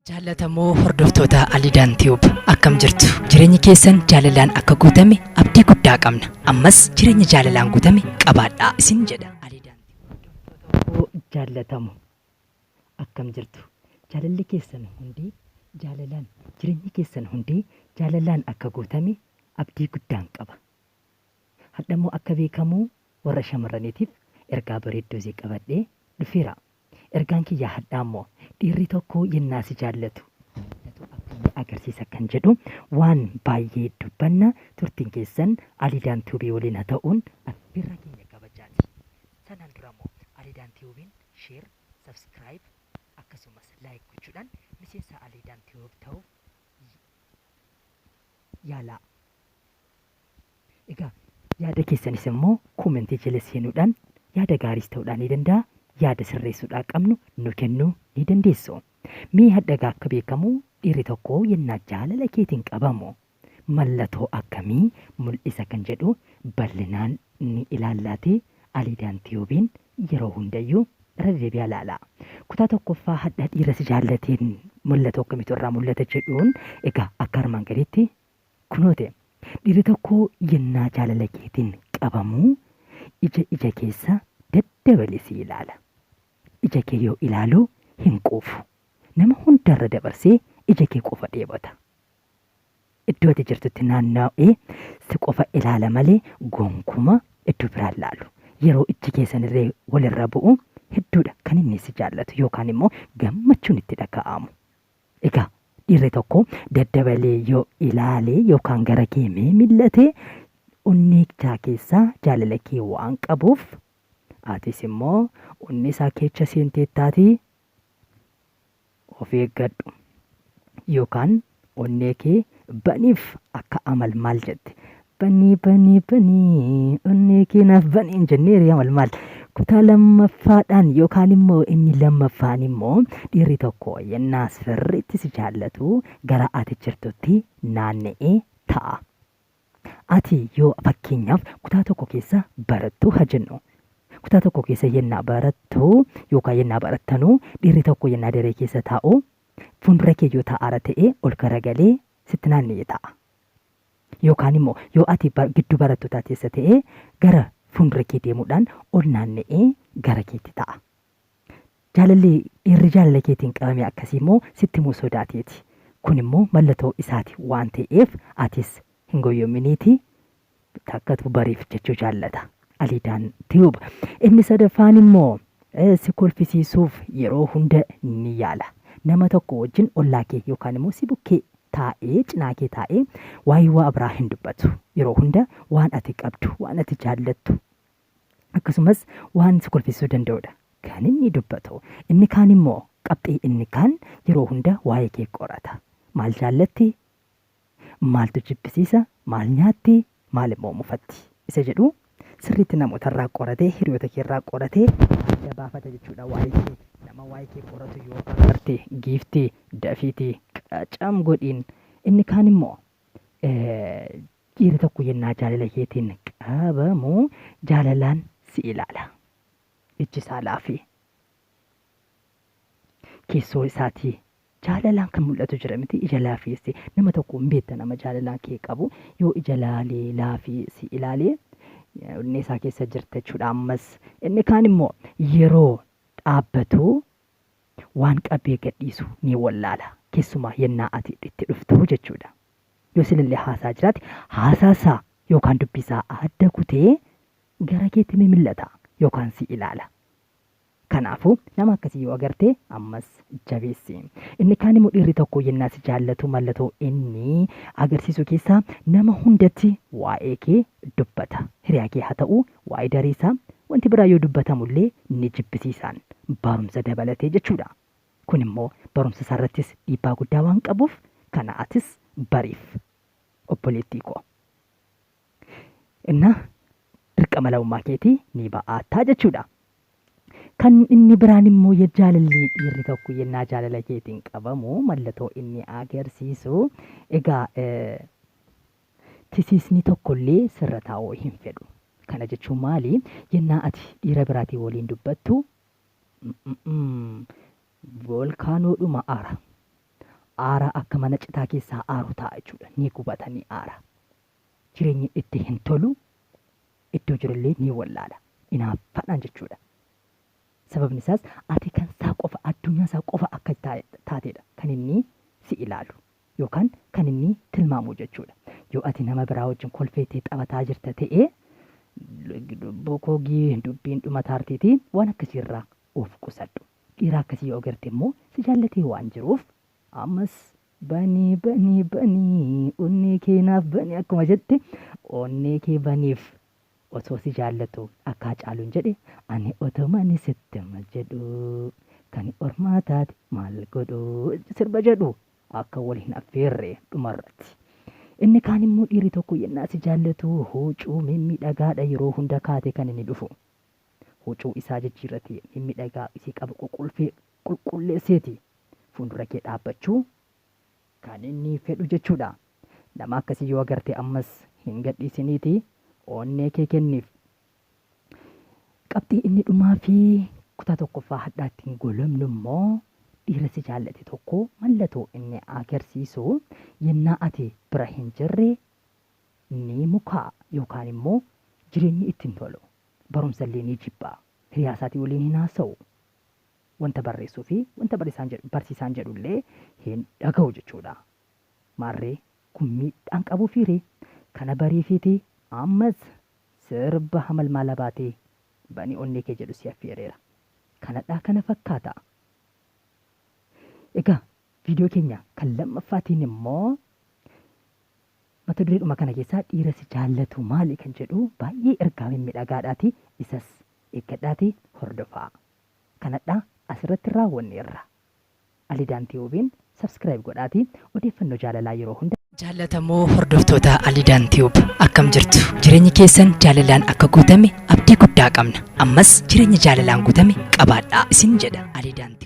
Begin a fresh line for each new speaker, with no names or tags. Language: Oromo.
Jaallatamoo hordoftoota Alidaan Tiyuub akkam jirtu? Jireenyi keessan jaalalaan akka guutame abdii guddaa qabna. Ammas jireenya jaalalaan guutame qabaadhaa isin jedha Alidaan Tiyuub. Jaallatamoo akkam jirtu? Jaalalli keessan hundi jaalalaan jireenyi keessan hundi jaalalaan akka guutame abdii guddaan qaba. Hadhamoo akka beekamu warra shamarraniitiif ergaa bareedduu isii qabadhee dhufeera. Ergaan kiyyaa hadhaammoo dhiirri tokko yennaa si jaallatu akkamii agarsiisa kan jedhu waan baay'ee dubbanna. Turtiin keessan Alidaan Tiyuubii waliin haa ta'uun affeerra keenya kabajaati. Sanaan duramoo Alidaan Tiyuubiin sheer, sabskiraayib akkasumas laayik gochuudhaan miseensa Alidaan Tiyuub ta'uuf yaalaa. Egaa yaada keessanis immoo koomentii jala seenuudhaan yaada gaariis ta'uudhaan ni danda'a. Yaada sirreessuudhaa qabnu nu kennuu ni dandeessu. Mee hadhagaa akka beekamu dhiirri tokko yennaa jaalala keetiin qabamu mallattoo akkamii mul'isa kan jedhu bal'inaan ni ilaallaati. Alidaan Tiyuubiin yeroo hundayyuu irra deebi'aa ilaala. Kutaa tokkoffaa hadha dhiira si jaallateen mallattoo akkamiitu irraa mul'ata jedhuun egaa akka armaan gaditti kunoote dhiirri tokko yennaa jaalala keetiin qabamu ija keessa daddabalee si ilaala. Ija kee yoo ilaalu hin quufu. Nama hundarra dabarsee ija kee qofa dheebota. Iddoo ati jirtutti naanna'ee si qofa ilaala malee gonkuma iddoo biraan laalu. Yeroo iji keessan irree walirra bu'u hedduudha kan inni si jaallatu yookaan immoo gammachuun itti dhaga'amu. Egaa dhiirri tokko daddabalee yoo ilaale yookaan gara kee mee mil'ate onnee ijaa keessaa jaalala kee waan qabuuf atis immoo onni isaa keessa seenteettaatii of eeggadhu yookaan onnee kee baniif akka amal maal jette banii onnee kee naaf baniin jenneeri amal maal kutaa lammaffaadhaan yookaan immoo inni lammaffaan immoo dhiirri tokko yennaa sirriitti si jaallatu gara ati jirtutti naanna'ee ta'a. Ati yoo fakkeenyaaf kutaa tokko keessa barattuu haa jennu. Kutaa tokko keessa yennaa barattu yookaan yennaa barattanuu dhiirri tokko yennaa daree keessa taa'u fuuldura kee yoo taa'aara ta'ee ol garagalee sitti naanna'ee ta'a. Yookaan immoo yoo ati gidduu barattootaa keessa ta'ee gara fuuldura kee deemuudhaan ol naanna'ee gara keetti ta'a. Jaalalli dhiirri jaalala keetiin qabame akkasii immoo sitti immoo sodaateeti. Kun immoo mallattoo isaati waan ta'eef atis hin goyyominiiti takkatu bariif jechuu jaallata. Alidaan Tiyuub. Inni sadaffaan immoo si kolfisiisuuf yeroo hunda ni yaala. Nama tokko wajjin ollaa kee yookaan immoo si bukkee taa'ee cinaa kee taa'ee waa'ee waa biraa hin dubbatu. Yeroo hunda waan ati qabdu, waan ati jaallattu akkasumas waan si kolfisuu danda'udha kan inni dubbatu. Inni kaan immoo qabxii inni kaan yeroo hunda waa'ee kee qorata. Maal jaallatti? Maaltu jibbisiisa? Maal nyaatti? Maal immoo mufatti? Isa jedhu sirriitti namoota irraa qoratee hiriyoota kee irraa qoratee adda baafata jechuudha. Waa'ee kee nama waa'ee kee qoratu yoo argarte giiftii dafiitii qacam godhiin. Inni kaan immoo dhiirri tokko yennaa jaalala keetiin qabamu jaalalaan si ilaala. Iji isaa laafee keessoo isaatii jaalalaan kan mul'atu jira miti ija laafeessi. Nama tokko hin beekta nama jaalalaan kee qabu yoo ija laalee laafee si ilaalee onnee isaa keessa jirta jechuudha. Ammas inni kaan immoo yeroo dhaabbatu waan qabee gadhiisu ni wallaala. Keessumaa yennaa ati itti dhuftu jechuudha. Yoo sinillee haasaa jiraate haasaasaa yookaan dubbisaa adda kutee gara keetti ni mil'ata yookaan si ilaala. Kanaafuu nama akkasii yoo agarte ammas jabeessi. Inni kaan immoo dhiirri tokko yennaa si jaallatu mallattoo inni agarsiisu keessaa nama hundatti waa'ee kee dubbata. Hiriyaa kee haa ta'u waa'ee dareessaa wanti biraa yoo dubbatamullee ni jibbisiisaan barumsa dabalatee jechuudha. Kun immoo barumsa isaarrattis dhiibbaa guddaa waan qabuuf kana atis bariif obboleettii koo. Inna dirqama lammummaa keetii ni ba'aataa jechuudha. Kan inni biraan immoo jaalalli dhiirri tokko yennaa jaalala keetiin qabamu mallattoo inni agarsiisu egaa tisiisni tokkollee sirra taa'uu hin fedhu. Kana jechuun maali? Yennaa ati dhiira biraatii waliin dubbattu volkaanoodhuma aara. Aara akka mana citaa keessaa aaru ta'a jechuudha. Ni gubatanii aara. Jireenyi itti hin tolu iddoo jirullee ni wallaala. Inaaffaadhaan jechuudha. Sababni isaas ati kan isaa qofa addunyaa isaa qofa akka taatedha kan inni si ilaalu yookaan kan inni tilmaamu jechuudha. Yoo ati nama biraa wajjin kolfeettee taphataa jirta ta'ee bokoogii dubbiin dhuma taartiitiin waan akkasiirraa of qusadhu. Dhiira akkasii yoo agarte immoo si jaallatee waan jiruuf ammas banii onnee kee naaf banii akkuma jette onnee kee baniif osoo si jaallatu akka caaluun jedhe ani otomani sittama jedhu kan ormaa taate maal godhu sirba jedhu akka waliin affeerre dhumarratti. Inni kaan immoo dhiirri tokko yennaa si jaallatu huccuu mimmiidhagaadha yeroo hunda kaate kan inni dhufu. Huccuu isaa jijjiirratee mimmiidhagaa isii qabu qulqulleesseeti fuuldura kee dhaabbachuu kan inni fedhu jechuudha. Nama akkasii yoo agarte ammas hin gadhiisiniiti onnee kee kenniif. Qabxii inni dhumaa fi kutaa tokkoffaa hadhaatti hin golamnu immoo dhiira si jaallate tokko mallattoo inni agarsiisu yennaa ati bira hin jirre ni mukaa yookaan immoo jireenyi ittiin tolu. Barumsa illee ni jibbaa. Hiriyaa isaatii waliin hin haasa'u. Wanta barreessuu fi wanta barsiisaan jedhullee hin dhaga'u jechuudha. Maarree kun miidhaan qabuu fiire kana bariifiiti ammas sirba hamalmaala baatee banii onnee kee jedhu si affeereera. Kanadhaa kana fakkaata. Egaa viidiyoo keenya kan lammaffaatiin immoo mata dureedhuma kana keessaa dhiira si jaallatu maali kan jedhu baay'ee ergaa mimmiidhagaadhaati. Isas eeggadhaati hordofaa. Kanadhaa asirratti raawwanneerra. Alidaan Tiyuubiin sabskiraayib godhaati odeeffannoo jaalalaa yeroo hunda. Jaallatamoo hordoftoota Alidaan Tiyuub akkam jirtu? Jireenyi keessan jaalalaan akka guutame abdii guddaa qabna. Ammas jireenya jaalalaan guutame qabaadhaa isin jedha Alidaan Tiyuub.